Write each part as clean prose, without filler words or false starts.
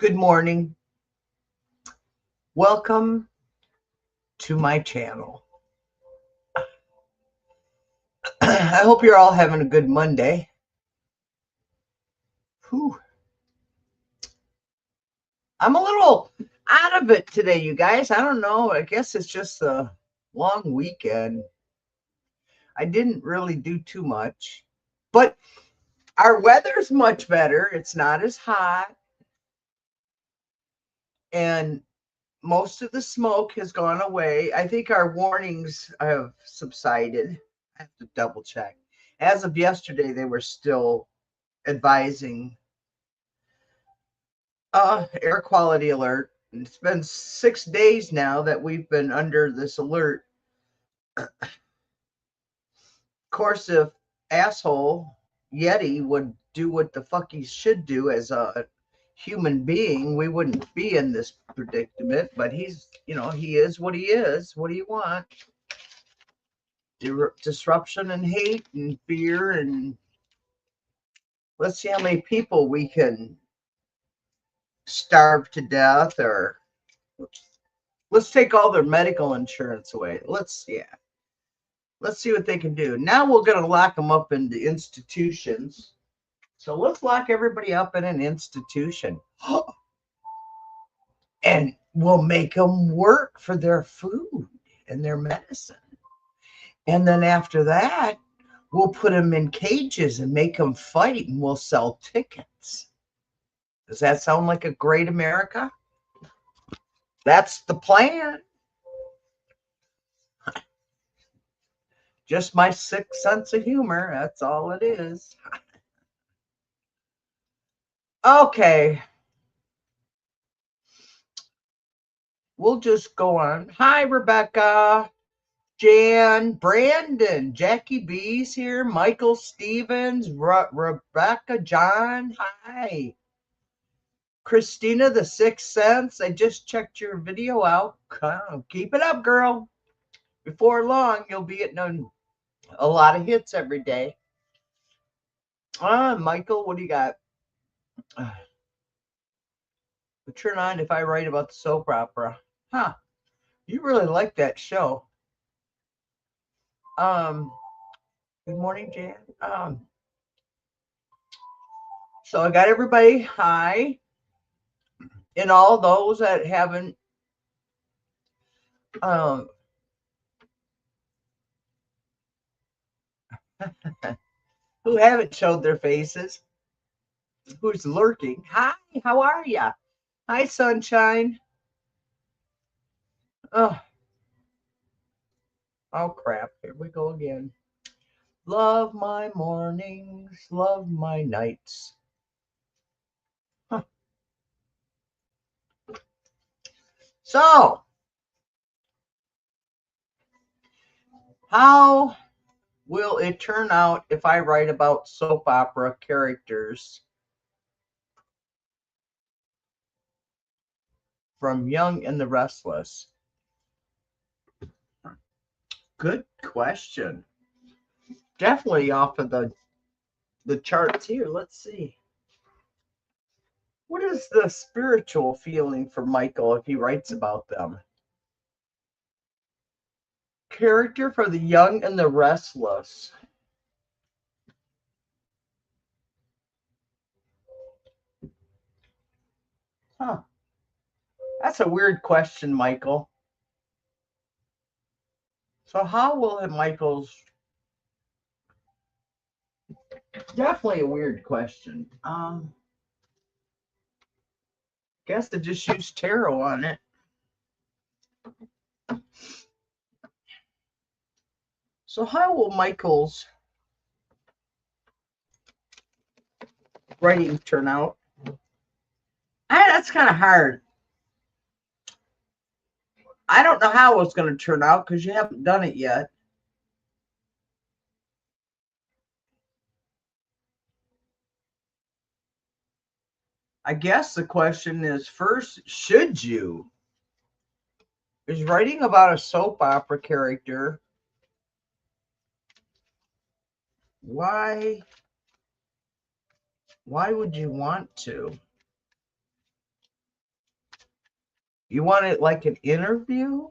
Good morning. Welcome to my channel. I hope you're all having a good Monday. Whew. I'm a little out of it today, you guys. I don't know. I guess it's just a long weekend. I didn't really do too much, but our weather's much better. It's not as hot, and most of the smoke has gone away. I think our warnings have subsided. I have to double check. As of yesterday, they were still advising air quality alert. It's been 6 days now that we've been under this alert. Of course, if asshole Yeti would do what the fuck he should do as a human being, we wouldn't be in this predicament. But he's, he is what he is. What do you want? Disruption and hate and fear, and let's see how many people we can starve to death, or let's take all their medical insurance away. Let's see what they can do. Now we're going to lock them up into institutions. So let's lock everybody up in an institution. And we'll make them work for their food and their medicine. And then after that, we'll put them in cages and make them fight, and we'll sell tickets. Does that sound like a great America? That's the plan. Just my sick sense of humor. That's all it is. Okay. We'll just go on. Hi, Rebecca, Jan, Brandon, Jackie B's here, Michael Stevens, Rebecca, John. Hi. Christina, the Sixth Sense. I just checked your video out. Keep it up, girl. Before long, you'll be getting a lot of hits every day. Michael, what do you got? Turn on if I write about the soap opera. Huh. You really like that show. Good morning, Jan. So I got everybody high, and all those that haven't who haven't showed their faces, who's lurking. Hi, how are ya? Hi, sunshine. Oh crap, here we go again. Love my mornings, love my nights. Huh. So, how will it turn out if I write about soap opera characters from Young and the Restless? Good question. Definitely off of the charts here. Let's see. What is the spiritual feeling for Michael if he writes about them? Character for the Young and the Restless. Huh. That's a weird question, Michael. So how will Michael's... Definitely a weird question. Guess to just use tarot on it. So how will Michael's writing turn out? That's kind of hard. I don't know how it's going to turn out because you haven't done it yet. I guess the question is, first, should you? Is writing about a soap opera character, why would you want to? You want it like an interview?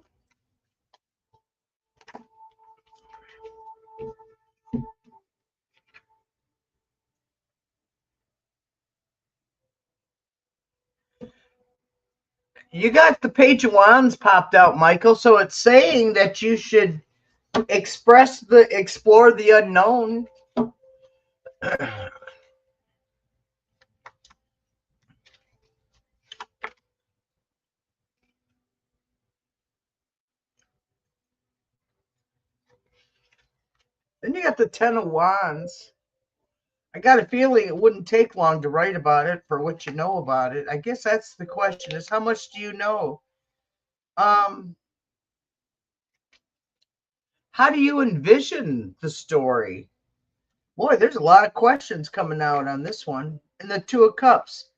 You got the Page of Wands popped out, Michael, so it's saying that you should explore the unknown. Then you got the Ten of Wands. I got a feeling it wouldn't take long to write about it for what you know about it. I guess that's the question, is how much do you know? How do you envision the story? Boy, there's a lot of questions coming out on this one. And the Two of Cups.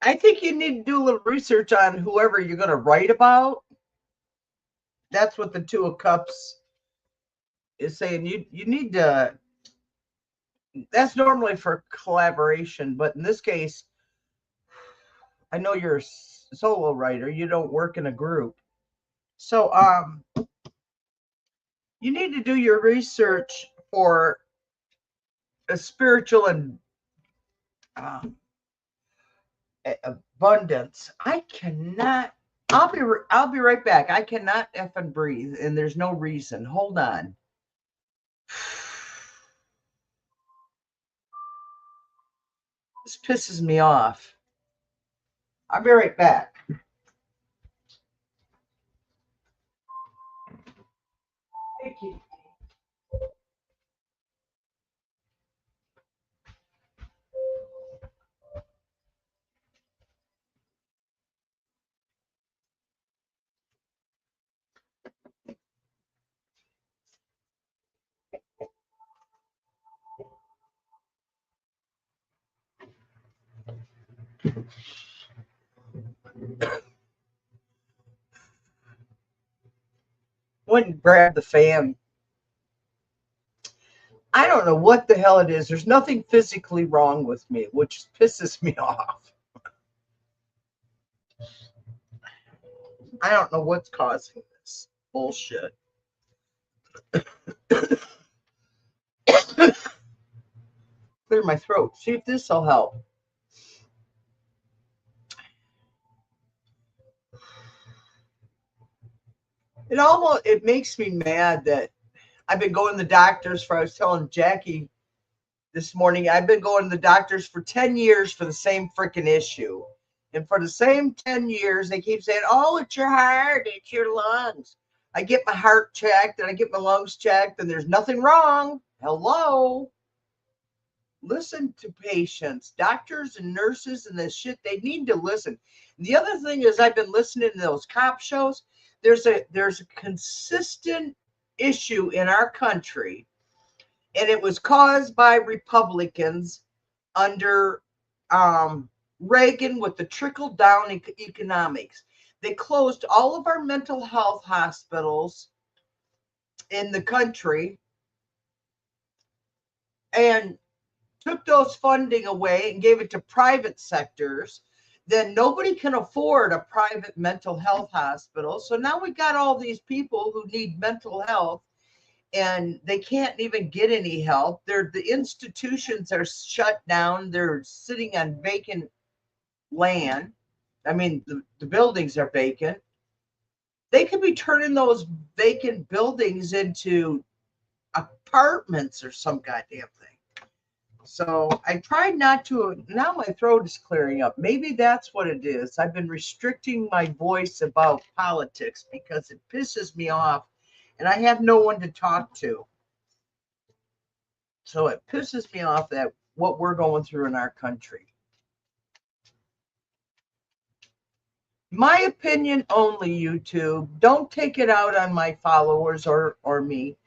I think you need to do a little research on whoever you're going to write about. That's what the Two of Cups is saying. You need to, that's normally for collaboration, but in this case, I know you're a solo writer. You don't work in a group. So you need to do your research for a spiritual and abundance. I cannot. I'll be right back. I cannot effing breathe, and there's no reason. Hold on. This pisses me off. I'll be right back. Thank you. Wouldn't grab the fan. I don't know what the hell it is. There's nothing physically wrong with me, which pisses me off. I don't know what's causing this bullshit. Clear my throat. See if this will help. It makes me mad that I've been going to the doctors for, I was telling Jackie this morning, I've been going to the doctors for 10 years for the same freaking issue. And for the same 10 years, they keep saying, oh, it's your heart, it's your lungs. I get my heart checked and I get my lungs checked, and there's nothing wrong. Hello. Listen to patients, doctors and nurses and this shit. They need to listen. And the other thing is, I've been listening to those cop shows. There's a consistent issue in our country, and it was caused by Republicans under Reagan with the trickle down economics. They closed all of our mental health hospitals in the country and took those funding away and gave it to private sectors. Then nobody can afford a private mental health hospital. So now we got all these people who need mental health and they can't even get any help. The institutions are shut down. They're sitting on vacant land. I mean, the buildings are vacant. They could be turning those vacant buildings into apartments or some goddamn thing. So I tried not to. Now my throat is clearing up. Maybe that's what it is. I've been restricting my voice about politics because it pisses me off and I have no one to talk to. So it pisses me off that what we're going through in our country. My opinion only, YouTube. Don't take it out on my followers or me.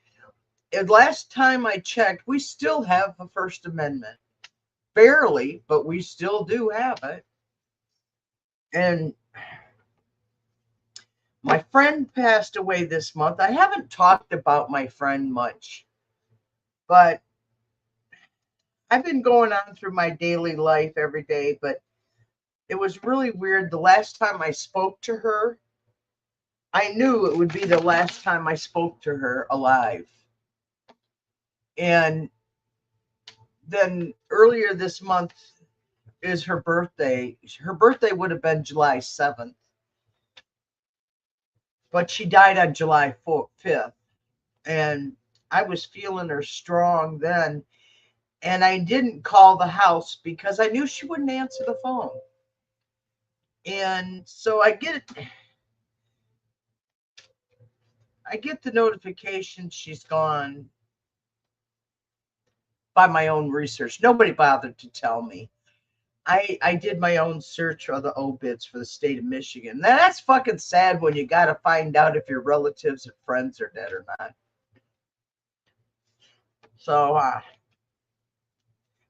And last time I checked, we still have a First Amendment. Barely, but we still do have it. And My friend passed away this month. I haven't talked about my friend much, but I've been going on through my daily life every day, but it was really weird. The last time I spoke to her, I knew it would be the last time I spoke to her alive. And then earlier this month is her birthday. Her birthday would have been July 7th, but she died on July 5th. And I was feeling her strong then. And I didn't call the house because I knew she wouldn't answer the phone. And so I get the notification she's gone by my own research. Nobody bothered to tell me. I did my own search of the obits for the state of Michigan. Now, that's fucking sad when you got to find out if your relatives or friends are dead or not. So,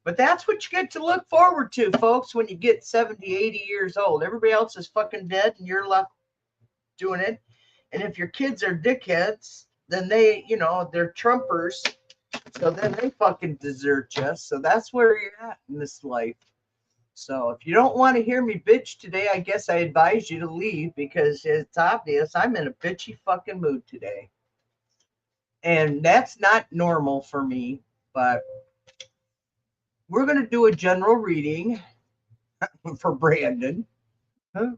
but that's what you get to look forward to, folks, when you get 70, 80 years old. Everybody else is fucking dead and you're left doing it. And if your kids are dickheads, then they, they're Trumpers. So then they fucking desert you. So that's where you're at in this life. So if you don't want to hear me bitch today, I guess I advise you to leave because it's obvious I'm in a bitchy fucking mood today. And that's not normal for me, but we're going to do a general reading for Brandon. Huh?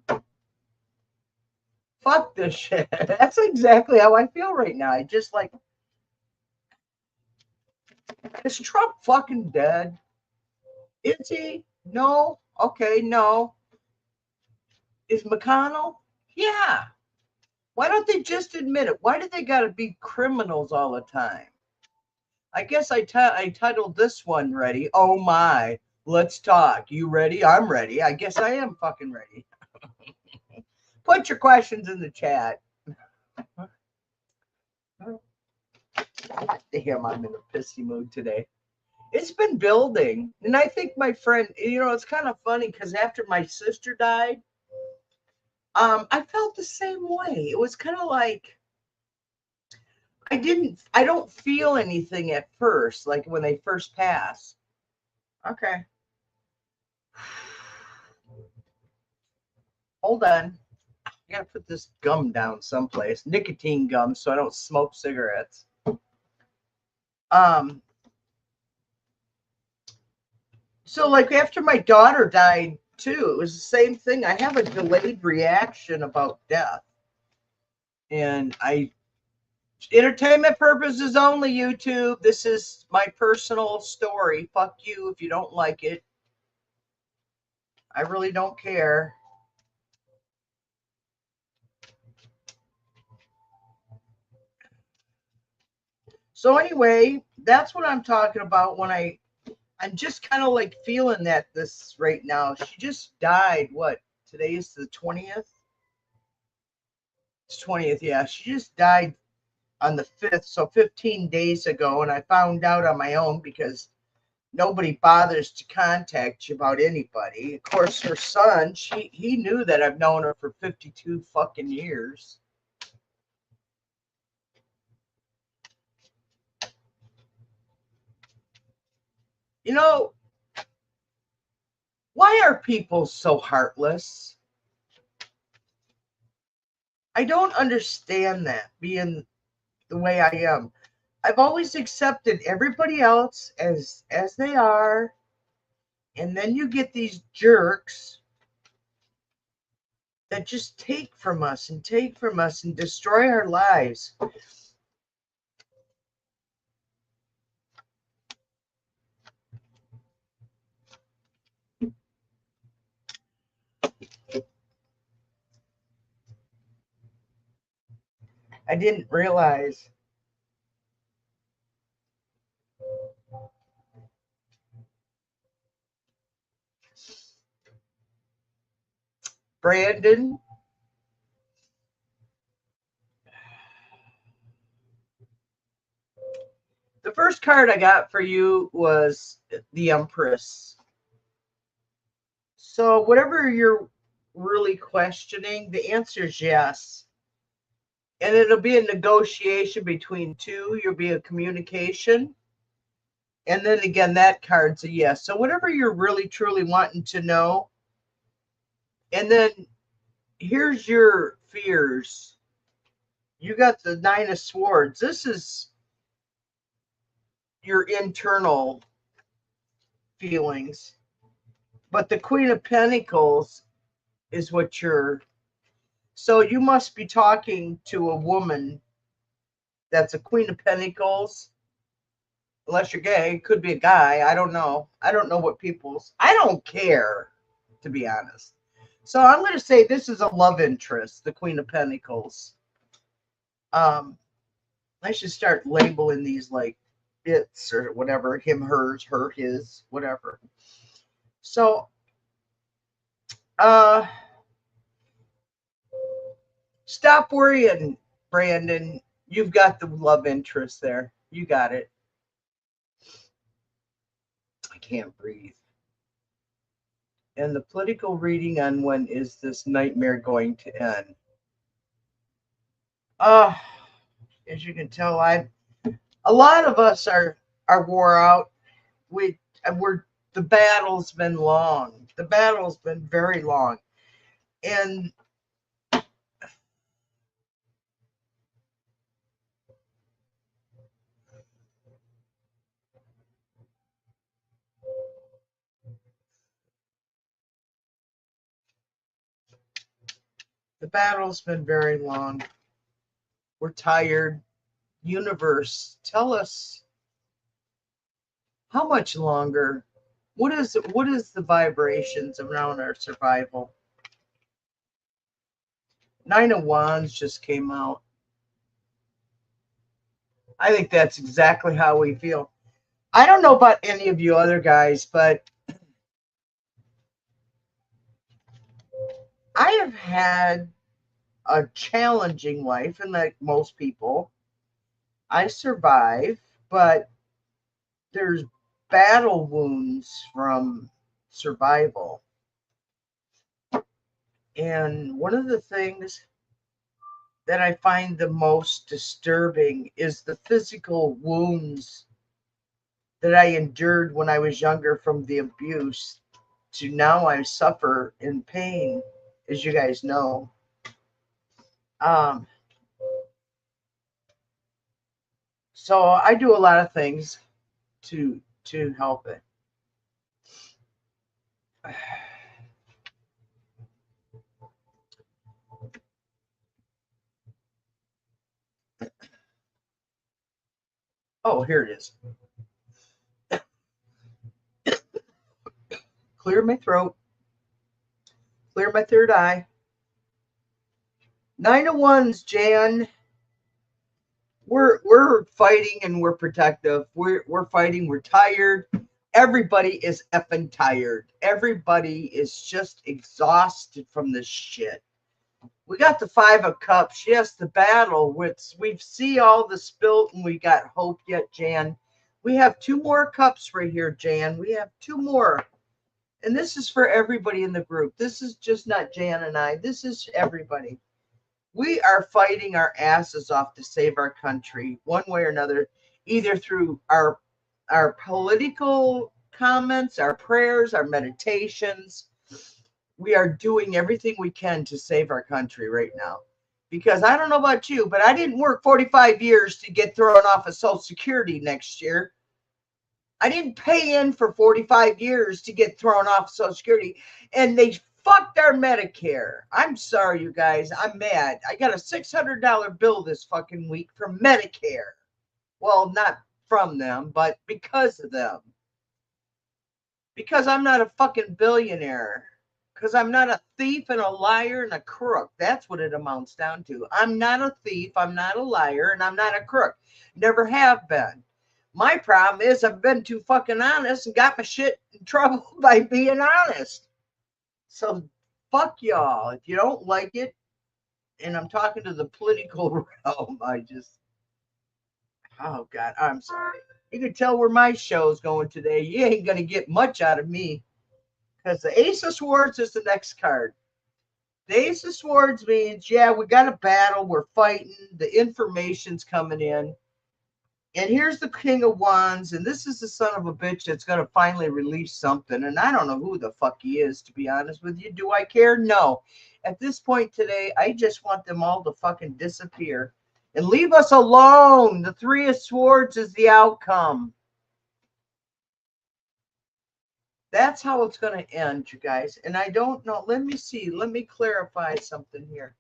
Fuck this shit. That's exactly how I feel right now. I just like, is Trump fucking dead? Is he? No. Okay, no. Is McConnell? Yeah. Why don't they just admit it? Why do they got to be criminals all the time? I guess I titled this one ready. Oh my, let's talk. You ready? I'm ready. I guess I am fucking ready. Put your questions in the chat. Damn, I'm in a pissy mood today. It's been building. And I think my friend, it's kind of funny because after my sister died, I felt the same way. It was kind of like I don't feel anything at first, like when they first pass. Okay. Hold on. I gotta put this gum down someplace. Nicotine gum, so I don't smoke cigarettes. So like after my daughter died too, it was the same thing. I have a delayed reaction about death. And entertainment purposes only, YouTube. This is my personal story. Fuck you if you don't like it. I really don't care. So anyway, that's what I'm talking about when I'm just kind of like feeling that this right now. She just died. What? Today is the 20th? It's 20th, yeah. She just died on the 5th, so 15 days ago. And I found out on my own because nobody bothers to contact you about anybody. Of course, her son, he knew that I've known her for 52 fucking years. Why are people so heartless? I don't understand that, being the way I am. I've always accepted everybody else as they are, and then you get these jerks that just take from us and destroy our lives. I didn't realize. Brandon, the first card I got for you was the Empress. So whatever you're really questioning, the answer is yes. And it'll be a negotiation between two. You'll be a communication. And then again, that card's a yes. So whatever you're really, truly wanting to know. And then here's your fears. You got the Nine of Swords. This is your internal feelings. But the Queen of Pentacles is what you're. So you must be talking to a woman that's a Queen of Pentacles. Unless you're gay, could be a guy. I don't know. I don't know what people's. I don't care, to be honest. So I'm going to say this is a love interest, the Queen of Pentacles. I should start labeling these like bits or whatever. Him, hers, her, his, whatever. So, stop worrying, Brandon. You've got the love interest there. You got it. I can't breathe. And the political reading on when is this nightmare going to end? As you can tell, a lot of us are wore out. We're the battle's been long. The battle's been very long. And the battle's been very long. We're tired. Universe, tell us how much longer. What is the vibrations around our survival? Nine of Wands just came out. I think that's exactly how we feel. I don't know about any of you other guys, but I have had a challenging life, and like most people, I survive, but there's battle wounds from survival. And one of the things that I find the most disturbing is the physical wounds that I endured when I was younger from the abuse to now I suffer in pain, as you guys know. So I do a lot of things to help it. Oh, here it is. Clear my throat. Clear my third eye. Nine of Wands, Jan. We're fighting and we're protective. We're fighting. We're tired. Everybody is effing tired. Everybody is just exhausted from this shit. We got the Five of Cups. Yes, the battle. We've see all the spilt and we got hope yet, Jan. We have two more cups right here, Jan. We have two more. And this is for everybody in the group. This is just not Jan and I. This is everybody. We are fighting our asses off to save our country one way or another, either through our political comments, our prayers, our meditations. We are doing everything we can to save our country right now. Because I don't know about you, but I didn't work 45 years to get thrown off of Social Security next year. I didn't pay in for 45 years to get thrown off Social Security. And they fucked our Medicare. I'm sorry, you guys. I'm mad. I got a $600 bill this fucking week from Medicare. Well, not from them, but because of them. Because I'm not a fucking billionaire. Because I'm not a thief and a liar and a crook. That's what it amounts down to. I'm not a thief, I'm not a liar, and I'm not a crook. Never have been. My problem is I've been too fucking honest and got my shit in trouble by being honest. So fuck y'all. If you don't like it, and I'm talking to the political realm, oh God, I'm sorry. You can tell where my show's going today. You ain't going to get much out of me. Because the Ace of Swords is the next card. The Ace of Swords means, yeah, we got a battle. We're fighting. The information's coming in. And here's the King of Wands, and this is the son of a bitch that's going to finally release something. And I don't know who the fuck he is, to be honest with you. Do I care? No. At this point today, I just want them all to fucking disappear and leave us alone. The Three of Swords is the outcome. That's how it's going to end, you guys. And I don't know. Let me see. Let me clarify something here.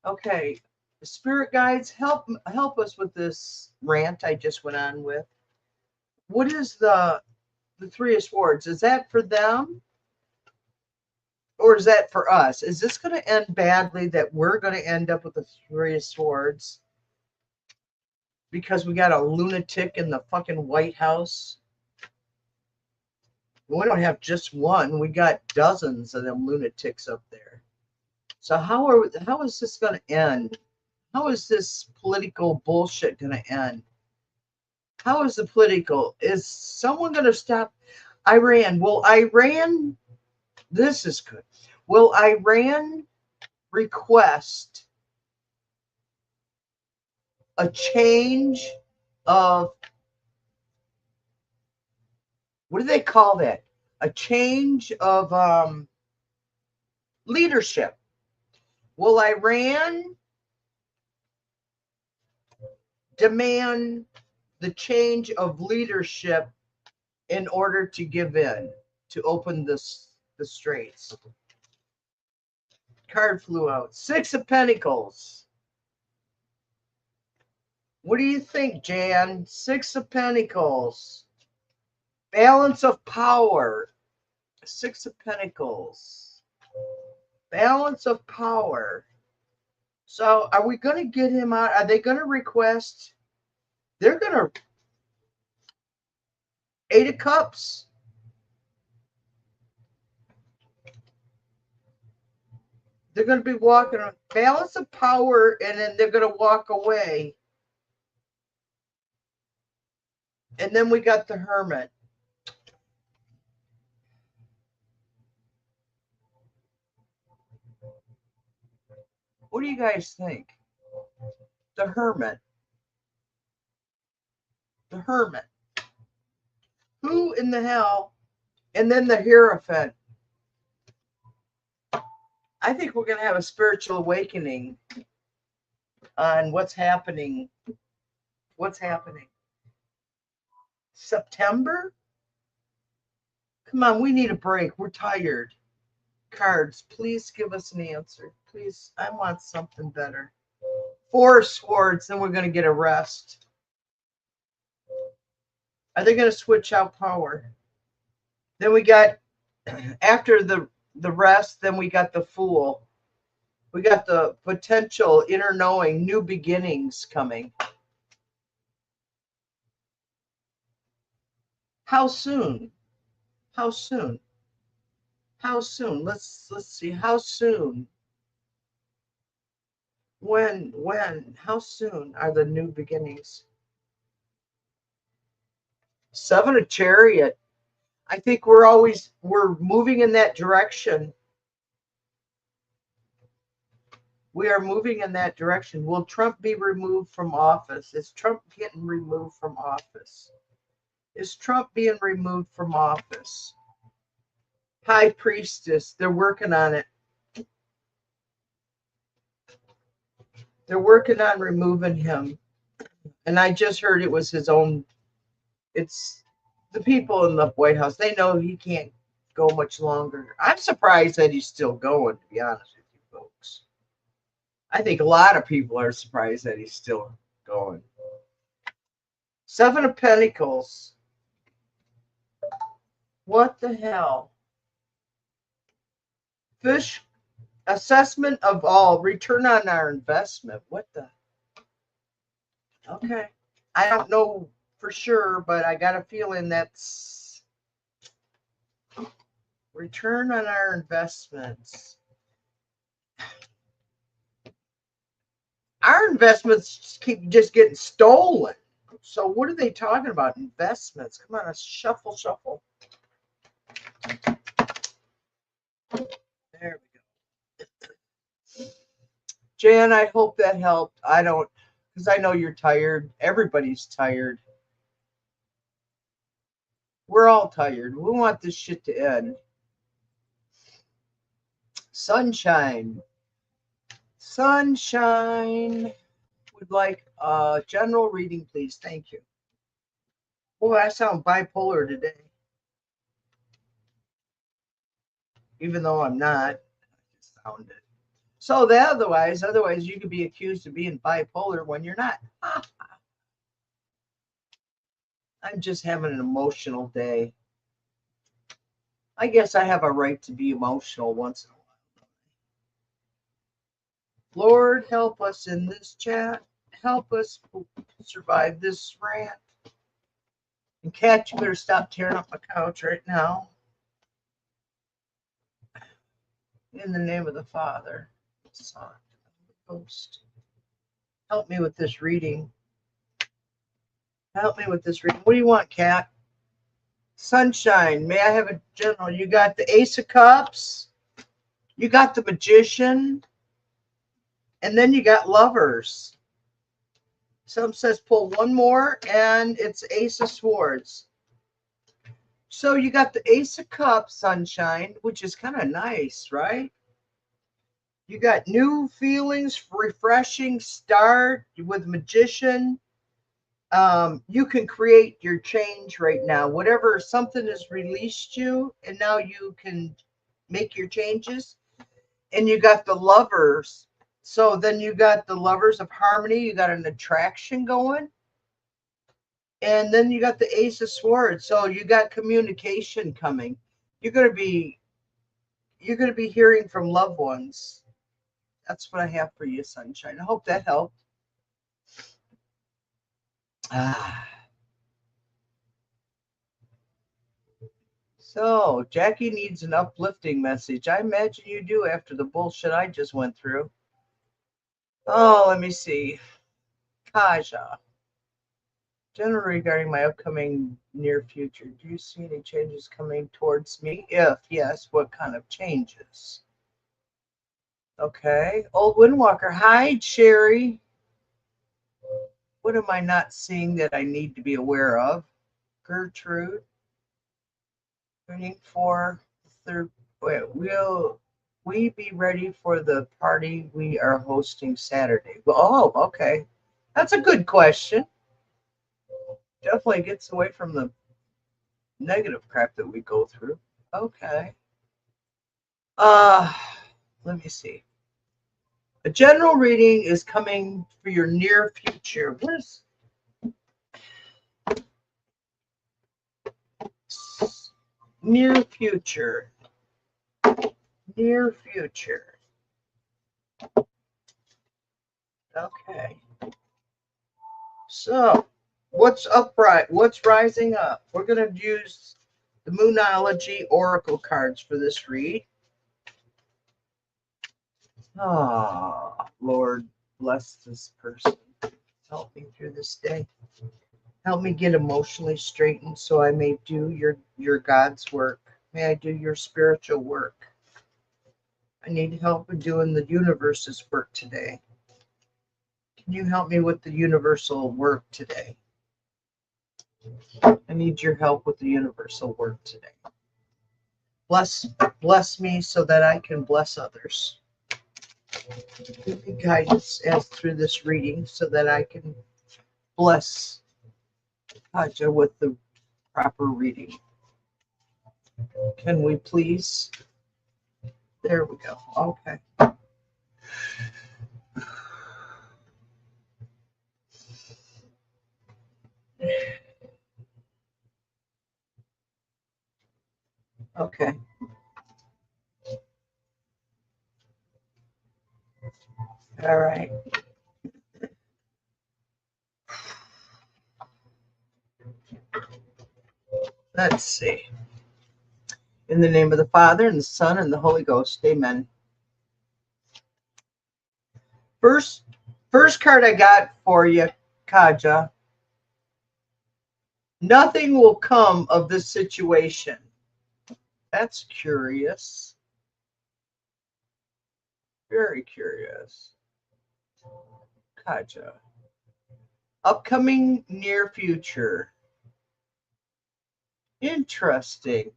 Okay. Spirit guides, help us with this rant I just went on with. What is the Three of Swords? Is that for them? Or is that for us? Is this going to end badly, that we're going to end up with the Three of Swords because we got a lunatic in the fucking White House? We don't have just one. We got dozens of them lunatics up there. So how is this going to end? How is this political bullshit going to end? How is the political? Is someone going to stop Iran? Will Iran, this is good. Will Iran request a change of, what do they call that? A change of leadership. Will Iran demand the change of leadership in order to give in, to open the straits? Card flew out. Six of Pentacles. What do you think, Jan? Six of Pentacles. Balance of power. Six of Pentacles. Balance of power. So are we going to get him out? Are they going to request? They're going to. Eight of Cups. They're going to be walking on balance of power, and then they're going to walk away. And then we got the Hermit. What do you guys think? The Hermit. The Hermit. Who in the hell? And then the Hierophant. I think we're going to have a spiritual awakening on what's happening. What's happening? September? Come on, we need a break. We're tired. Cards, please give us an answer. Please, I want something better. Four of Swords, then we're going to get a rest. Are they going to switch out power? Then we got, after the rest, then we got the Fool. We got the potential inner knowing, new beginnings coming. How soon? How soon? How soon? Let's see. How soon? When? How soon are the new beginnings? Seven of Chariot. I think we're moving in that direction. We are moving in that direction. Will Trump be removed from office? Is Trump getting removed from office? Is Trump being removed from office? High Priestess, they're working on it. They're working on removing him. And I just heard it was his own, it's the people in the White House. They know he can't go much longer. I'm surprised that he's still going, to be honest with you folks. I think a lot of people are surprised that he's still going. Seven of Pentacles. What the hell? Fish, assessment of all, return on our investment. What the? Okay. I don't know for sure, but I got a feeling that's return on our investments. Our investments keep just getting stolen. So what are they talking about? Investments. Come on, let's shuffle. There we go. Jan, I hope that helped. I don't, because I know you're tired. Everybody's tired. We're all tired. We want this shit to end. Sunshine. Sunshine. Would like a general reading, please. Thank you. Boy, I sound bipolar today. Even though I'm not. I just sound it. So that otherwise you could be accused of being bipolar when you're not. I'm just having an emotional day. I guess I have a right to be emotional once in a while. Lord, help us in this chat. Help us survive this rant. And Kat, you better stop tearing up my couch right now. In the name of the Father, the Son, and the Ghost. Help me with this reading. Help me with this reading. What do you want, Kat? Sunshine. May I have a general? You got the Ace of Cups. You got the Magician. And then you got Lovers. Some says pull one more, and it's Ace of Swords. So you got the Ace of Cups, Sunshine, which is kind of nice, right? You got new feelings, refreshing start with Magician. You can create your change right now. Whatever, something has released you, and now you can make your changes. And you got the Lovers. So then you got the Lovers of Harmony. You got an attraction going. And then you got the Ace of Swords. So you got communication coming. You're going to be hearing from loved ones. That's what I have for you, Sunshine. I hope that helped. So Jackie needs an uplifting message. I imagine you do after the bullshit I just went through. Oh, let me see. Kaja. General, regarding my upcoming near future, do you see any changes coming towards me? If yes, what kind of changes? Okay. Old Windwalker. Hi, Sherry. What am I not seeing that I need to be aware of? Gertrude. Waiting for the third. Wait, will we be ready for the party we are hosting Saturday? Well, oh, okay. That's a good question. Definitely gets away from the negative crap that we go through. Okay. Let me see. A general reading is coming for your near future. What is near future? Near future. Okay. So, what's upright? What's rising up? We're going to use the Moonology Oracle cards for this read. Oh, Lord, bless this person. Help me through this day. Help me get emotionally straightened so I may do your God's work. May I do your spiritual work. I need help in doing the universe's work today. Can you help me with the universal work today? I need your help with the universal work today. Bless me so that I can bless others. Give me guidance as through this reading so that I can bless Haja with the proper reading. Can we please? There we go. Okay. Okay. All right. Let's see. In the name of the Father, and the Son, and the Holy Ghost. Amen. First card I got for you, Kaja. Nothing will come of this situation. That's curious. Very curious. Kaja. Upcoming near future. Interesting.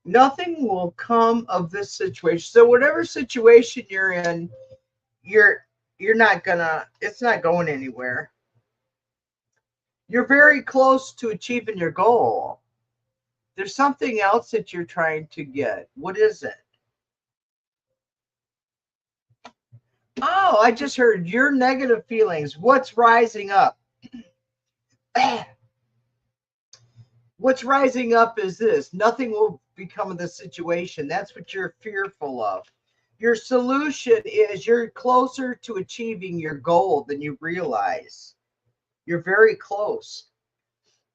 Nothing will come of this situation. So whatever situation you're in, you're not gonna, it's not going anywhere. You're very close to achieving your goal. There's something else that you're trying to get. What is it? Oh, I just heard your negative feelings. What's rising up? What's rising up is this. Nothing will become of the situation. That's what you're fearful of. Your solution is you're closer to achieving your goal than you realize. You're very close.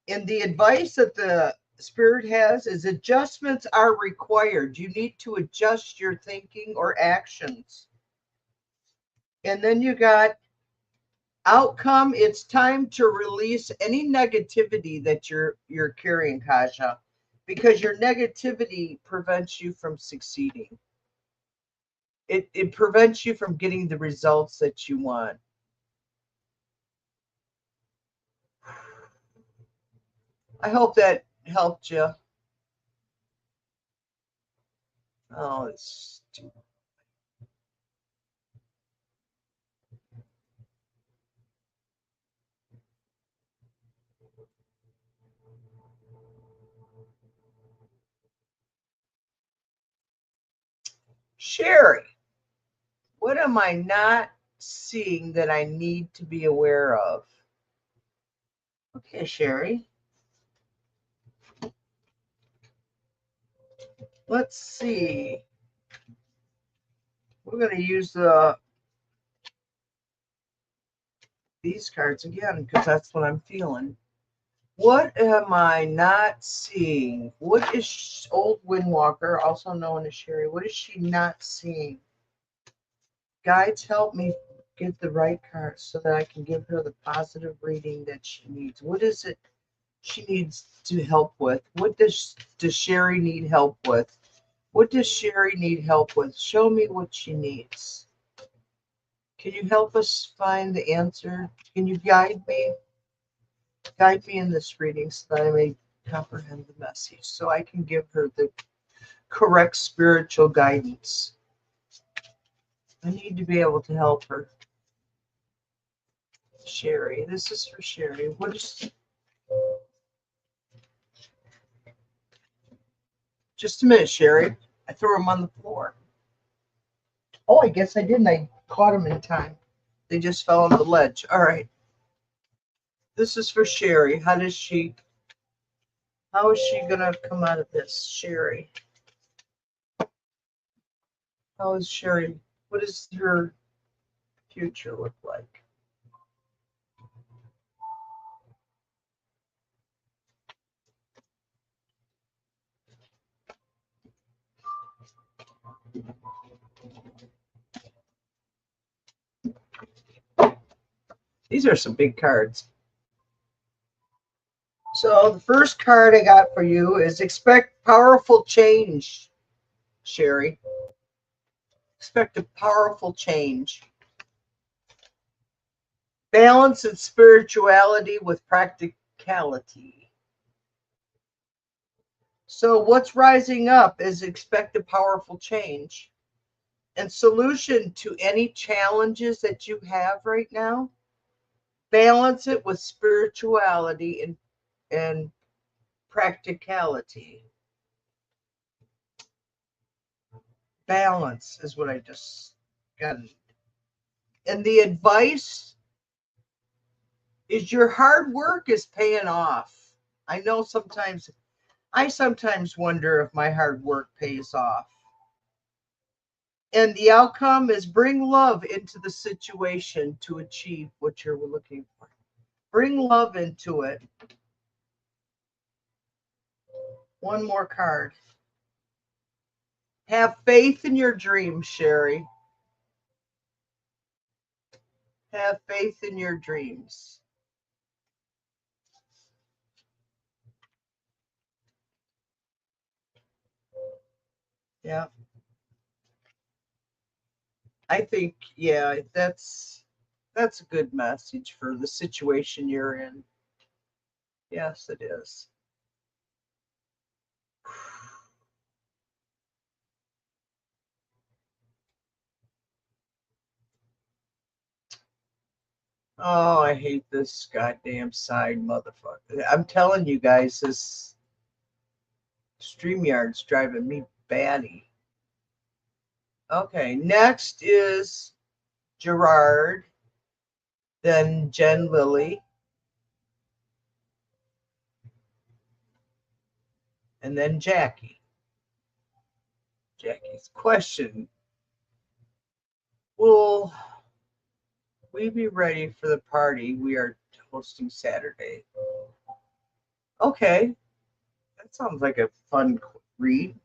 And the advice that the Spirit has is adjustments are required. You need to adjust your thinking or actions. And then you got outcome. It's time to release any negativity that you're carrying, Kaja, because your negativity prevents you from succeeding. It prevents you from getting the results that you want. I hope that helped you. Oh, it's too... Sherry, what am I not seeing that I need to be aware of? Okay, Sherry. Let's see. We're going to use these cards again because that's what I'm feeling. What am I not seeing? What is Old Windwalker, also known as Sherry, what is she not seeing? Guides, help me get the right cards so that I can give her the positive reading that she needs. What is it she needs to help with? What does Sherry need help with? What does Sherry need help with? Show me what she needs. Can you help us find the answer? Can you guide me? Guide me in this reading so that I may comprehend the message, so I can give her the correct spiritual guidance. I need to be able to help her. Sherry, this is for Sherry. What is... Just a minute, Sherry. I threw them on the floor. Oh, I guess I didn't. I caught them in time. They just fell on the ledge. All right. This is for Sherry. How is she going to come out of this, Sherry? How is Sherry? What does her future look like? These are some big cards. So the first card I got for you is expect powerful change, Sherry. Expect a powerful change. Balance and spirituality with practicality. So what's rising up is expect a powerful change. And solution to any challenges that you have right now, balance it with spirituality and practicality. Balance is what I just got. And the advice is your hard work is paying off. I know I sometimes wonder if my hard work pays off. And the outcome is bring love into the situation to achieve what you're looking for. Bring love into it. One more card. Have faith in your dreams, Sherry. Have faith in your dreams. Yeah. I think, yeah, that's a good message for the situation you're in. Yes, it is. Oh, I hate this goddamn side motherfucker. I'm telling you guys, this StreamYard's driving me batty. Okay, next is Gerard, then Jen Lilly, and then Jackie. Jackie's question: will we be ready for the party we are hosting Saturday? Okay, that sounds like a fun read.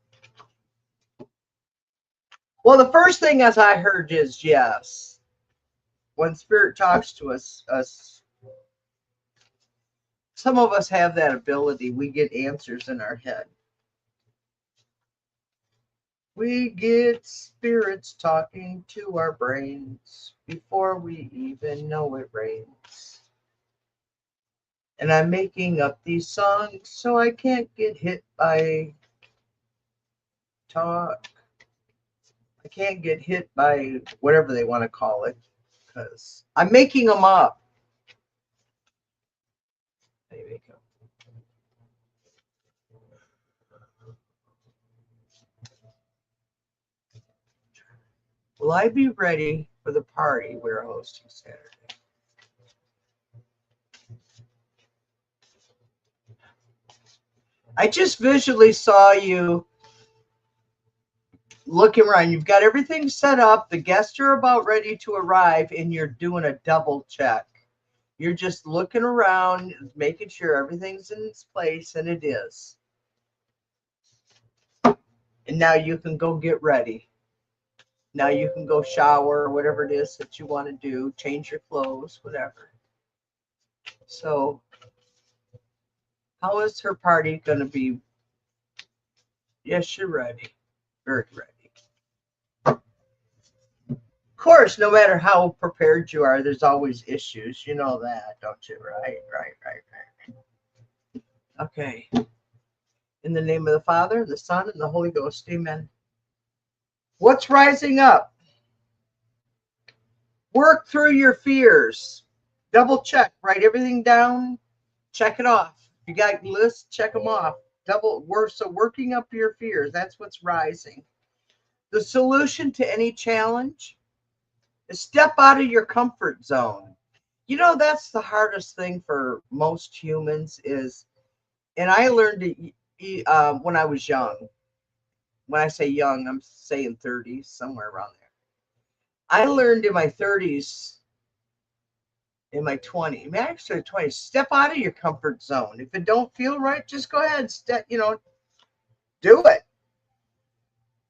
Well, the first thing as I heard is yes. When spirit talks to us, some of us have that ability. We get answers in our head. We get spirits talking to our brains before we even know it rains. And I'm making up these songs so I can't get hit by talk. I can't get hit by whatever they want to call it because I'm making them up. There you go. Will I be ready for the party we're hosting Saturday? I just visually saw you looking around. You've got everything set up. The guests are about ready to arrive, and you're doing a double check. You're just looking around, making sure everything's in its place, and it is. And now you can go get ready. Now you can go shower, whatever it is that you want to do, change your clothes, whatever. So, how is her party going to be? Yes, you're ready. Very ready. Of course, no matter how prepared you are, there's always issues. You know that, don't you? Right. Okay. In the name of the Father, the Son, and the Holy Ghost. Amen. What's rising up? Work through your fears. Double check. Write everything down. Check it off. If you got lists, check them off. So working up your fears. That's what's rising. The solution to any challenge is step out of your comfort zone. You know, that's the hardest thing for most humans is, and I learned it when I was young. When I say young, I'm saying 30s, somewhere around there. I learned in my 30s, in my 20s, actually 20s, step out of your comfort zone. If it don't feel right, just go ahead, do it.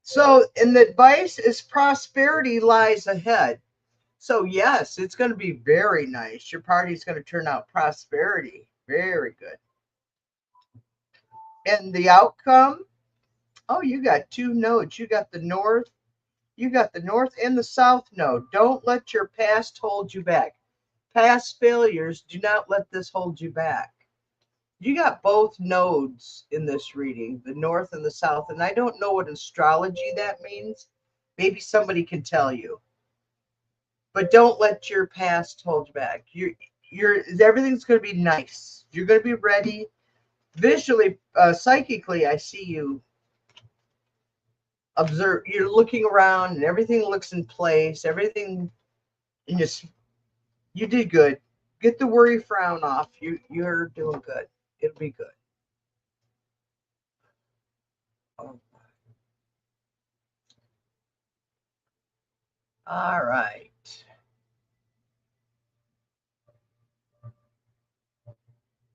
So, and the advice is prosperity lies ahead. So, yes, it's going to be very nice. Your party's going to turn out prosperity. Very good. And the outcome, oh, you got two nodes. You got the north and the south node. Don't let your past hold you back. Past failures, do not let this hold you back. You got both nodes in this reading, the north and the south. And I don't know what astrology that means. Maybe somebody can tell you. But don't let your past hold you back. Everything's going to be nice. You're going to be ready. Visually, psychically, I see you observe. You're looking around and everything looks in place. Everything, and you did good. Get the worry frown off. You're doing good. It'll be good. Oh. All right.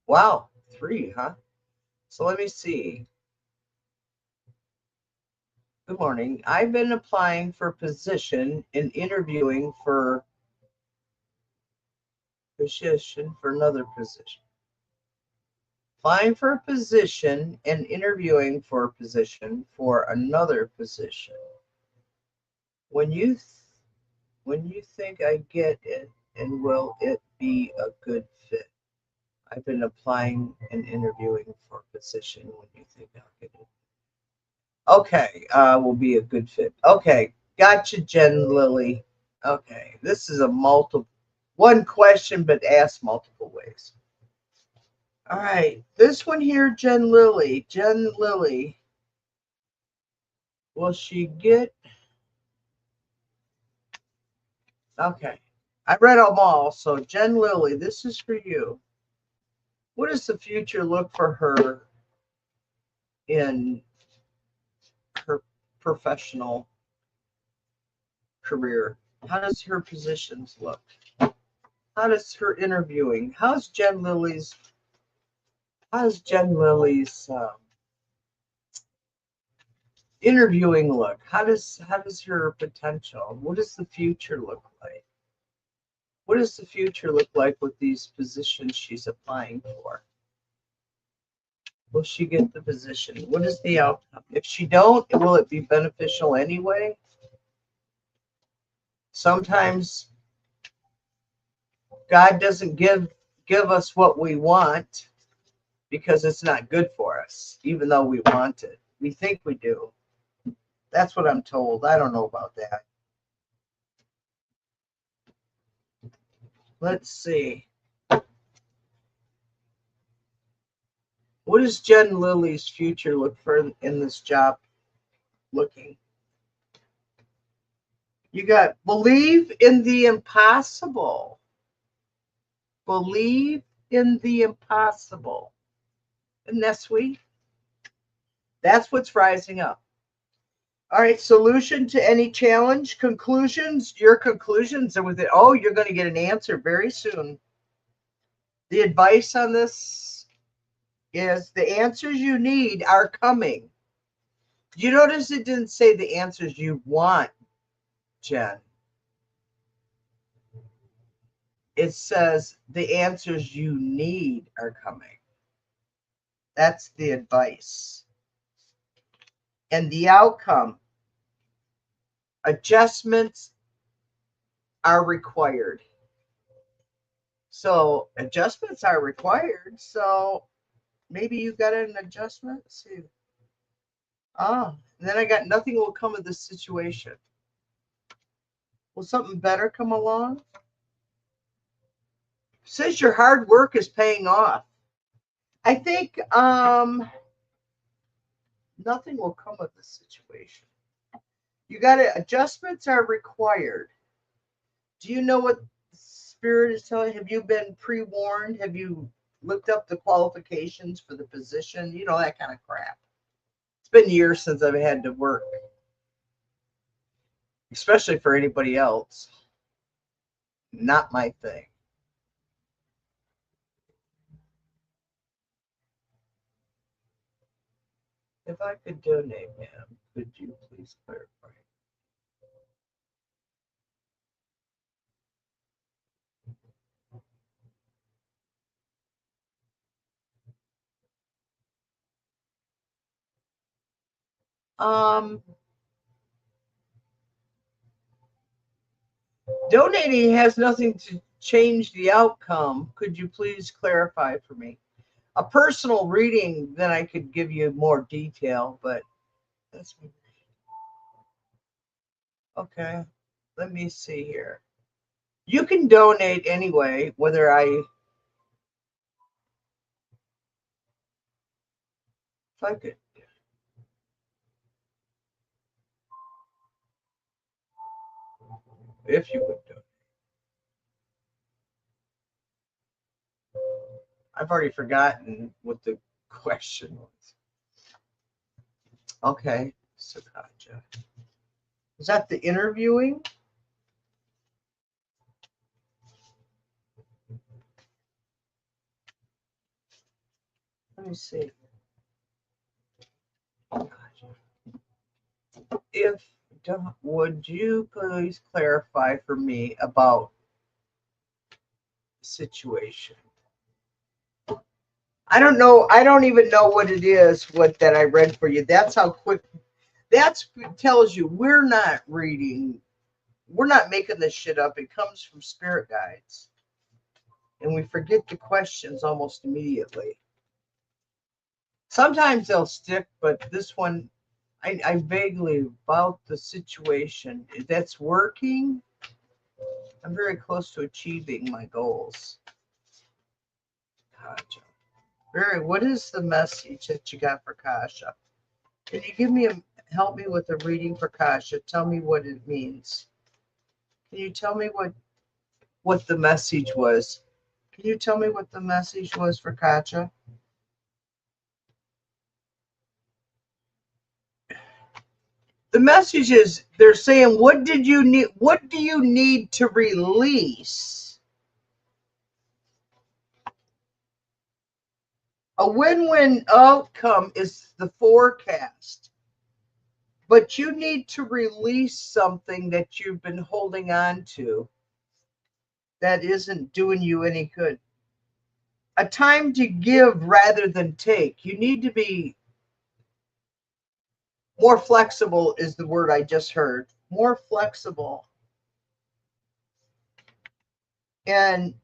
Wow, 3, huh? So let me see. Good morning. I've been applying for a position and interviewing for another position. Applying for a position and interviewing for a position for another position. When you When you think I get it, and will it be a good fit? I've been applying and interviewing for a position. When you think I'll get it? Okay, will be a good fit. Okay, gotcha, Jen Lily. Okay, this is a one question, but asked multiple ways. All right, this one here, Jen Lily. Jen Lily, will she get? Okay, I read them all. So, Jen Lily, this is for you. What does the future look for her in her professional career? How does her positions look? How does her interviewing? How's Jen Lily's interviewing look? How does her potential? What does the future look like? What does the future look like with these positions she's applying for? Will she get the position? What is the outcome? If she don't, will it be beneficial anyway? Sometimes God doesn't give us what we want because it's not good for us, even though we want it. We think we do. That's what I'm told. I don't know about that. Let's see. What does Jen Lily's future look for in this job looking? You got believe in the impossible. Believe in the impossible. Isn't that sweet? That's what's rising up. All right, solution to any challenge, conclusions, your conclusions are with it. Oh, you're going to get an answer very soon. The advice on this is the answers you need are coming. You notice it didn't say the answers you want, Jen. It says the answers you need are coming. That's the advice. And the outcome, adjustments are required. So adjustments are required. So maybe you got an adjustment. Let's see. And then I got nothing will come of this situation. Will something better come along? Says your hard work is paying off. I think nothing will come of this situation. You got it. Adjustments are required. Do you know what Spirit is telling you? Have you been pre-warned? Have you looked up the qualifications for the position? You know, that kind of crap. It's been years since I've had to work, especially for anybody else. Not my thing. If I could donate, ma'am, could you please clarify? Donating has nothing to change the outcome. Could you please clarify for me? A personal reading, then I could give you more detail, but that's okay. Let me see here. You can donate anyway, whether if I could. If you would donate. I've already forgotten what the question was. Okay, Sakaja. Is that the interviewing? Let me see. If would you please clarify for me about the situation? I don't know. I don't even know what it is. What that I read for you. That's how quick. That tells you we're not reading we're not making this shit up. It comes from spirit guides. And we forget the questions almost immediately. Sometimes they'll stick, but this one, I vaguely about the situation that's working. I'm very close to achieving my goals. Gotcha. What is the message that you got for Kasha? Can you help me with a reading for Kasha? Tell me what it means. Can you tell me what the message was? Can you tell me what the message was for Kasha? The message is they're saying, what do you need to release? A win-win outcome is the forecast, but you need to release something that you've been holding on to that isn't doing you any good. A time to give rather than take. You need to be more flexible is the word I just heard. More flexible. And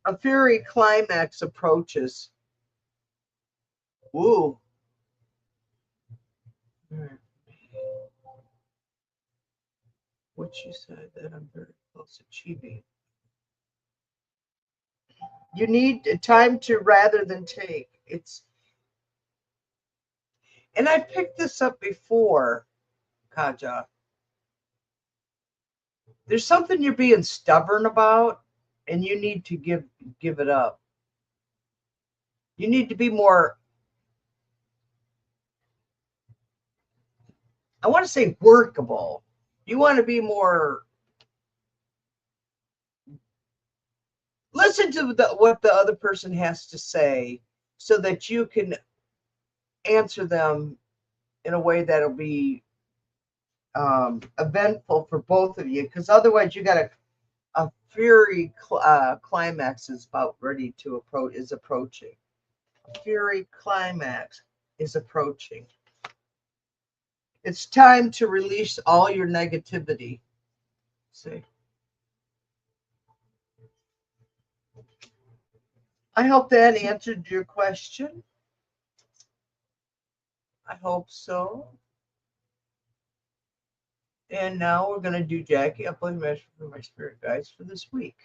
a fairy climax approaches. Ooh. What you said that I'm very close achieving. You need a time to rather than take. And I picked this up before, Kaja. There's something you're being stubborn about, and you need to give it up. You need to be more, I want to say workable. You want to be more, listen to what the other person has to say so that you can answer them in a way that'll be eventful for both of you, because otherwise you got a fury climax is about ready to approaching. A fury climax is approaching. It's time to release all your negativity. See, I hope that answered your question. I hope so. And now we're going to do Jackie. I'll play measure for my spirit guides for this week.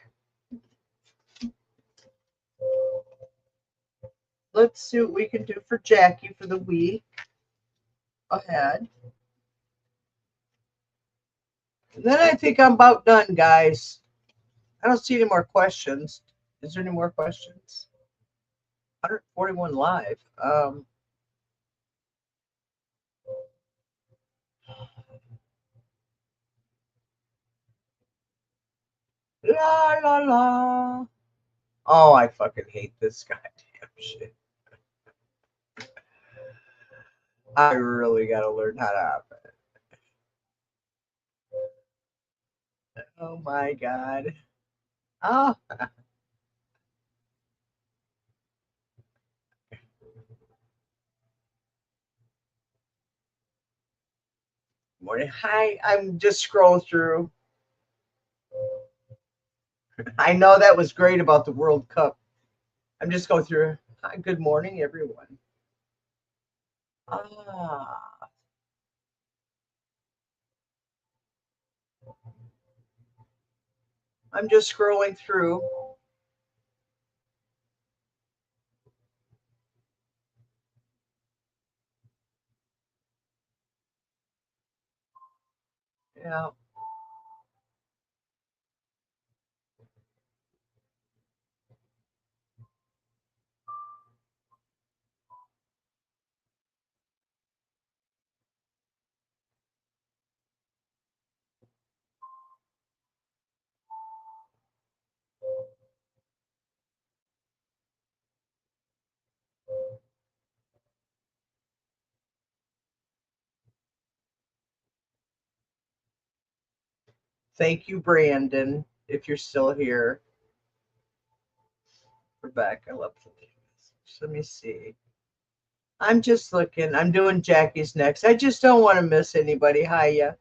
Let's see what we can do for Jackie for the week ahead. And then I think I'm about done, guys. I don't see any more questions. Is there any more questions? 141 live. La la la. Oh, I fucking hate this goddamn shit. I really gotta learn how to open it. Oh my god. Oh. Morning. Hi, I'm just scrolling through. I know that was great about the World Cup. I'm just going through. Hi, good morning, everyone. I'm just scrolling through. Yeah. Thank you, Brandon, if you're still here. Rebecca, love the news. Let me see. I'm just looking. I'm doing Jackie's next. I just don't want to miss anybody. Hiya.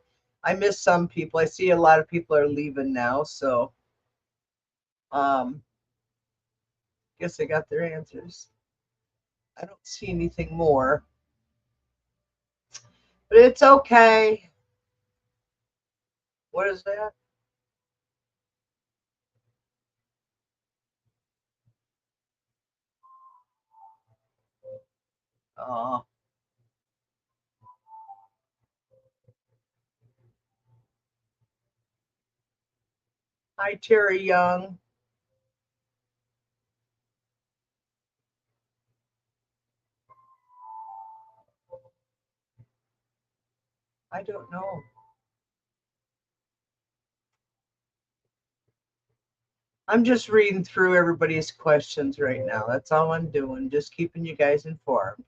I miss some people. I see a lot of people are leaving now, so guess they got their answers. I don't see anything more, but it's okay. What is that? Oh, hi, Terry Young. I don't know. I'm just reading through everybody's questions right now. That's all I'm doing, just keeping you guys informed.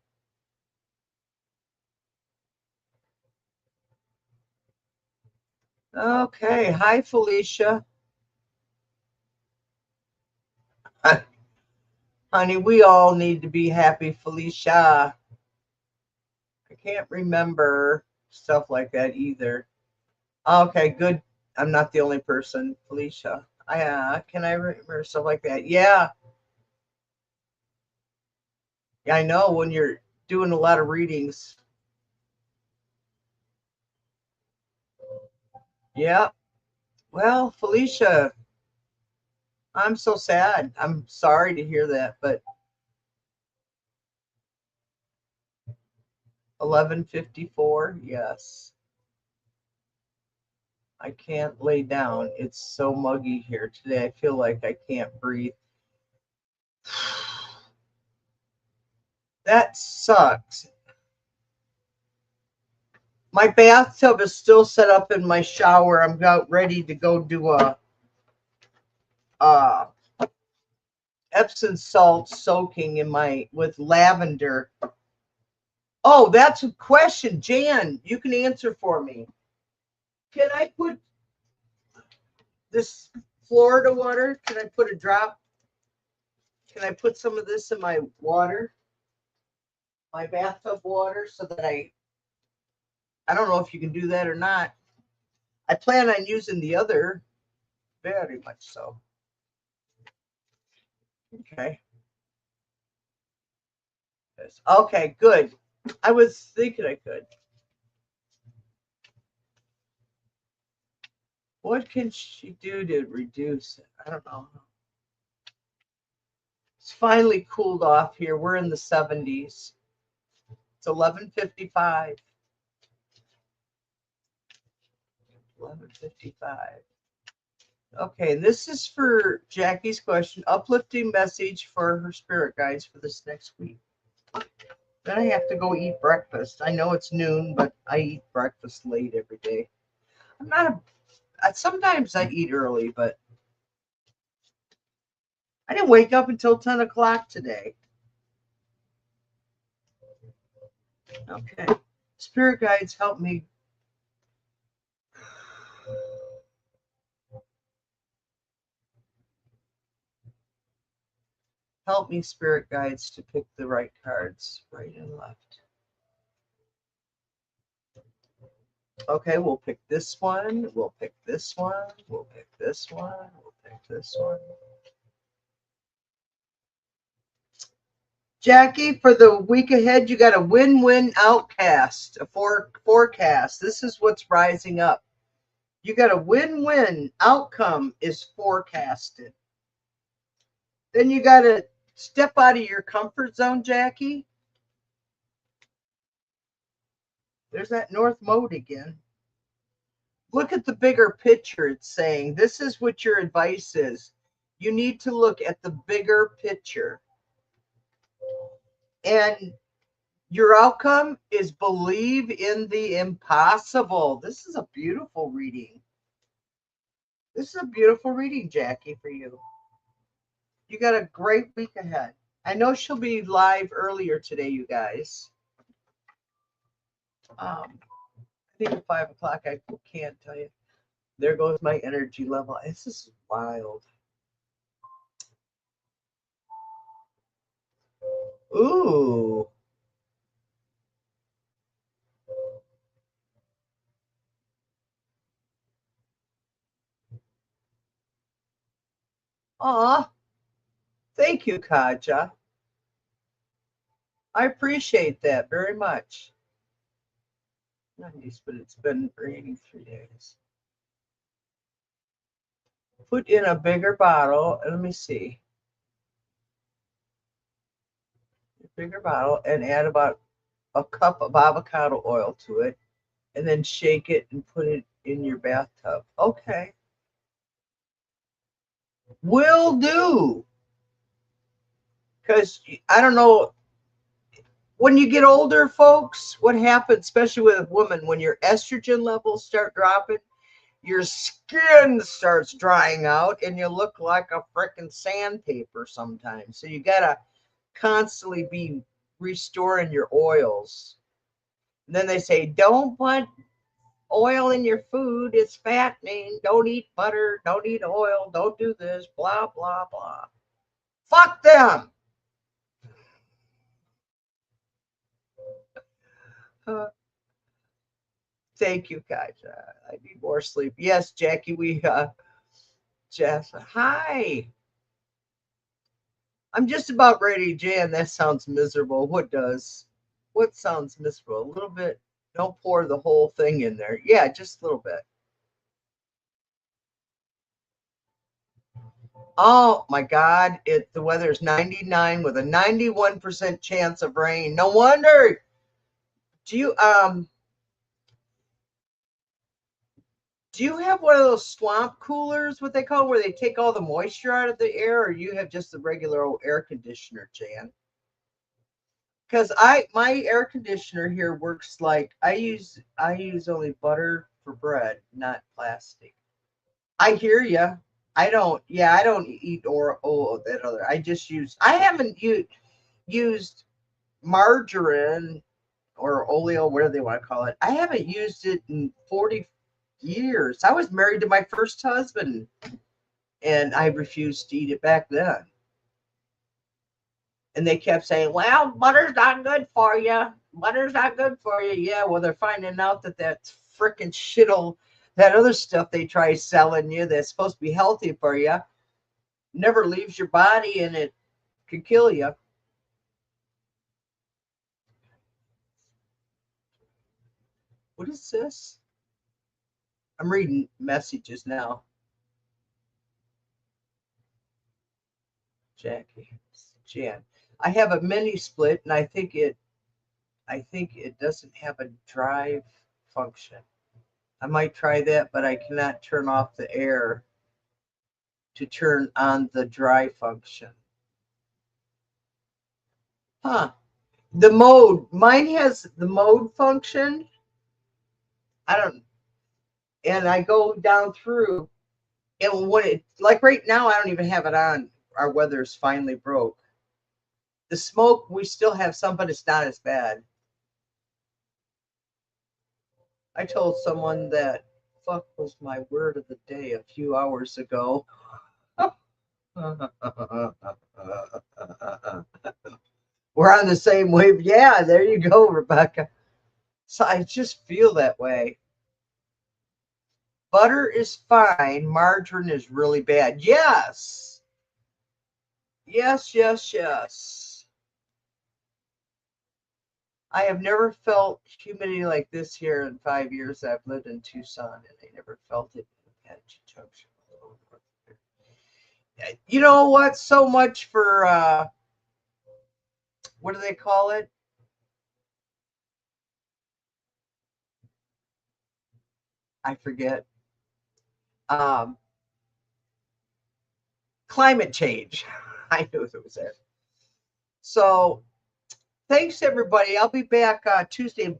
Okay. Hi, Felicia. Honey, we all need to be happy, Felicia. I can't remember stuff like that either. Okay, good. I'm not the only person, Felicia. Can I remember stuff like that? Yeah. Yeah, I know when you're doing a lot of readings. Yeah. Well, Felicia, I'm so sad. I'm sorry to hear that, but 11:54, yes. I can't lay down. It's so muggy here today. I feel like I can't breathe. That sucks. My bathtub is still set up in my shower. I'm about ready to go do a uh Epsom salt soaking in my with lavender. Oh, that's a question, Jan. You can answer for me. Can I put this Florida water? Can I put a drop? Can I put some of this in my water, my bathtub water, so that I don't know if you can do that or not. I plan on using the other, very much so. Okay. Yes. Okay, good. I was thinking I could. What can she do to reduce it? I don't know. It's finally cooled off here. We're in the 70s. It's 11:55. 11:55. Okay, and this is for Jackie's question. Uplifting message for her spirit guides for this next week. Then I have to go eat breakfast. I know it's noon, but I eat breakfast late every day. I'm not sometimes I eat early, but I didn't wake up until 10 o'clock today. Okay. Spirit guides help me. Help me, spirit guides, to pick the right cards, right and left. Okay, we'll pick this one. We'll pick this one. We'll pick this one. We'll pick this one. Jackie, for the week ahead, you got a win-win outcast, a forecast. This is what's rising up. You got a win-win outcome is forecasted. Then you got to step out of your comfort zone, Jackie. There's that North Mode again. Look at the bigger picture. It's saying this is what your advice is. You need to look at the bigger picture. And your outcome is believe in the impossible. This is a beautiful reading. This is a beautiful reading, Jackie, for you. You got a great week ahead. I know she'll be live earlier today, you guys. I think at 5 o'clock, I can't tell you. There goes my energy level. This is wild. Ooh. Aw, thank you, Kaja. I appreciate that very much. Nice, but it's been raining 3 days. Put in a bigger bottle. Let me see. A bigger bottle and add about a cup of avocado oil to it, and then shake it and put it in your bathtub. Okay. Will do. Because I don't know, when you get older, folks, what happens, especially with a woman, when your estrogen levels start dropping, your skin starts drying out and you look like a freaking sandpaper sometimes. So you got to constantly be restoring your oils. And then they say, don't put oil in your food. It's fattening. Don't eat butter. Don't eat oil. Don't do this. Blah, blah, blah. Fuck them. Uh, Thank you, guys. I need more sleep. Yes, Jackie, Jeff, hi. I'm just about ready, Jan. That sounds miserable. What does? What sounds miserable? A little bit. Don't pour the whole thing in there. Yeah, just a little bit. Oh my God! The weather's 99 with a 91% chance of rain. No wonder. Do you do you have one of those swamp coolers? What they call, where they take all the moisture out of the air, or you have just the regular old air conditioner, Jan? Because my air conditioner here works like I use only butter for bread, not plastic. I hear you. I don't eat or that other. I haven't used margarine or oleo, whatever they want to call it. I haven't used it in 40 years. I was married to my first husband and I refused to eat it back then. And they kept saying, well, butter's not good for you. Butter's not good for you. Yeah, well, they're finding out that freaking shit'll, that other stuff they try selling you that's supposed to be healthy for you, never leaves your body and it could kill you. What is this? I'm reading messages now. Jackie, Jan. I have a mini split and I think it doesn't have a drive function. I might try that, but I cannot turn off the air to turn on the dry function. Huh. The mode. Mine has the mode function. I don't, and I go down through, and when it, like right now, I don't even have it on. Our weather's finally broke. The smoke, we still have some, but it's not as bad. I told someone that fuck was my word of the day a few hours ago. We're on the same wave. Yeah, there you go, Rebecca. So I just feel that way. Butter is fine. Margarine is really bad. Yes. Yes, yes, yes. I have never felt humidity like this here in 5 years I've lived in Tucson, and I never felt it in Apache Junction. You know what? So much for what do they call it? I forget. Um, Climate change. I knew it was it. So thanks everybody. I'll be back Tuesday.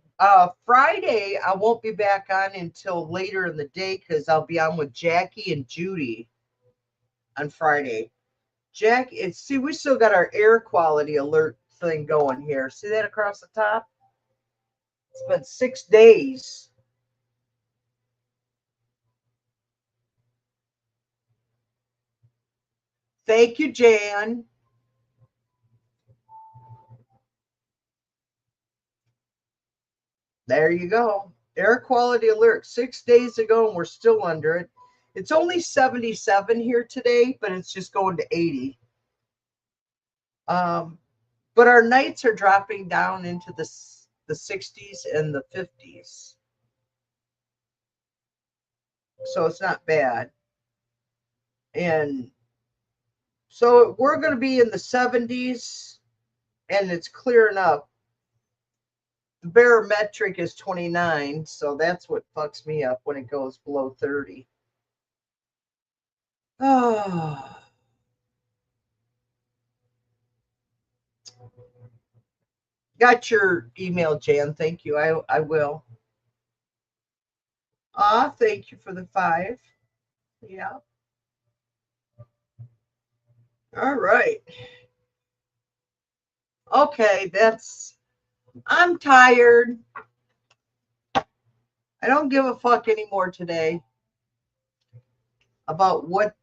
Friday I won't be back on until later in the day because I'll be on with Jackie and Judy on Friday. Jack, see, we still got our air quality alert thing going here. See that across the top? It's been 6 days. Thank you, Jan. There you go. Air quality alert 6 days ago, and we're still under it. It's only 77 here today, but it's just going to 80. But our nights are dropping down into the 60s and the 50s. So it's not bad. And so we're going to be in the 70s, and it's clearing up. The barometric is 29, so that's what fucks me up when it goes below 30. Oh. Got your email, Jan. Thank you. I will. Thank you for the 5. Yeah. All right. Okay, I'm tired. I don't give a fuck anymore today about what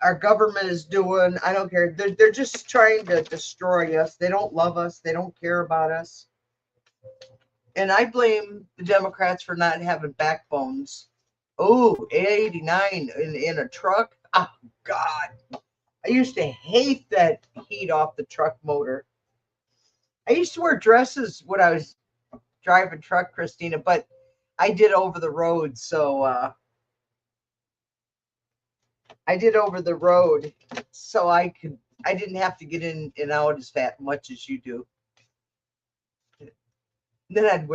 our government is doing. I don't care. They're just trying to destroy us. They don't love us. They don't care about us. And I blame the Democrats for not having backbones. Oh, 89 in a truck. Oh, God. I used to hate that heat off the truck motor. I used to wear dresses when I was driving truck, Christina, but I did over the road. So I did over the road so I didn't have to get in and out as much as you do. Then it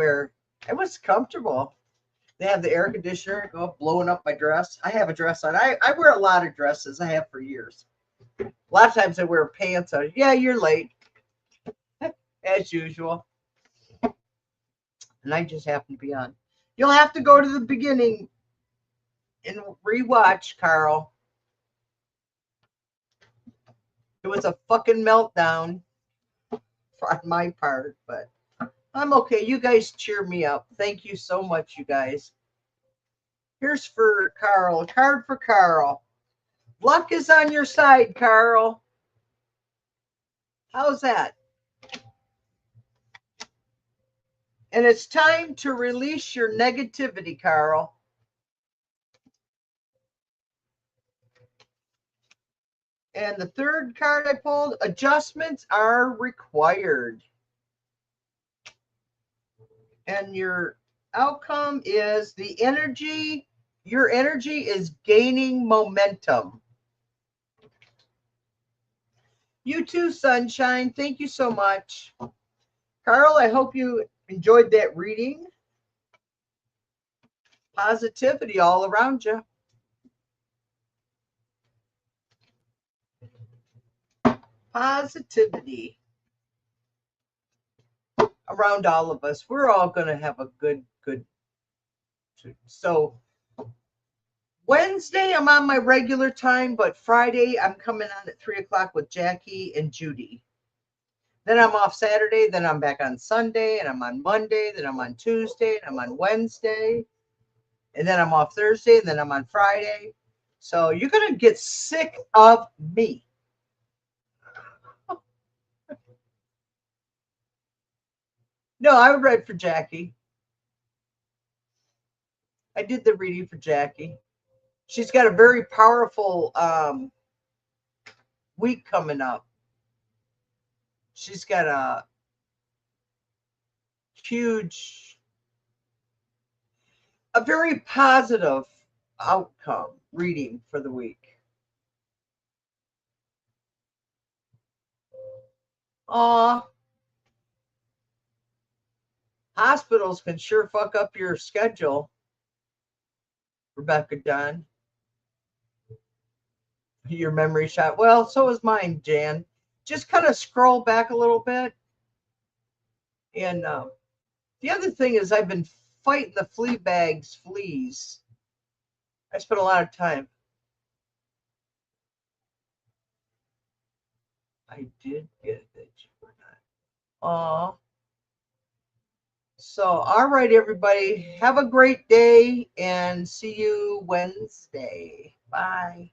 was comfortable. They have the air conditioner go blowing up my dress. I have a dress on. I wear a lot of dresses. I have for years. A lot of times I wear pants on. Yeah, you're late. As usual. And I just happen to be on. You'll have to go to the beginning and rewatch, Carl. It was a fucking meltdown on my part, but I'm okay. You guys cheer me up. Thank you so much, you guys. Here's for Carl. A card for Carl. Luck is on your side, Carl. How's that? And it's time to release your negativity, Carl. And the third card I pulled, adjustments are required. And your outcome is your energy is gaining momentum. You too, sunshine. Thank you so much. Carl, I hope you enjoyed that reading. Positivity all around you. Positivity around all of us. We're all going to have a good. So Wednesday, I'm on my regular time, but Friday, I'm coming on at 3:00 with Jackie and Judy. Then I'm off Saturday. Then I'm back on Sunday, and I'm on Monday. Then I'm on Tuesday, and I'm on Wednesday. And then I'm off Thursday, and then I'm on Friday. So you're going to get sick of me. No, I read for Jackie. I did the reading for Jackie. She's got a very powerful week coming up. She's got a very positive outcome reading for the week. Hospitals can sure fuck up your schedule, Rebecca Dunn. Your memory shot. Well, so is mine, Jan. Just kind of scroll back a little bit. And the other thing is I've been fighting the fleas. I spent a lot of time. I did get that you were not. So, all right, everybody. Have a great day and see you Wednesday. Bye.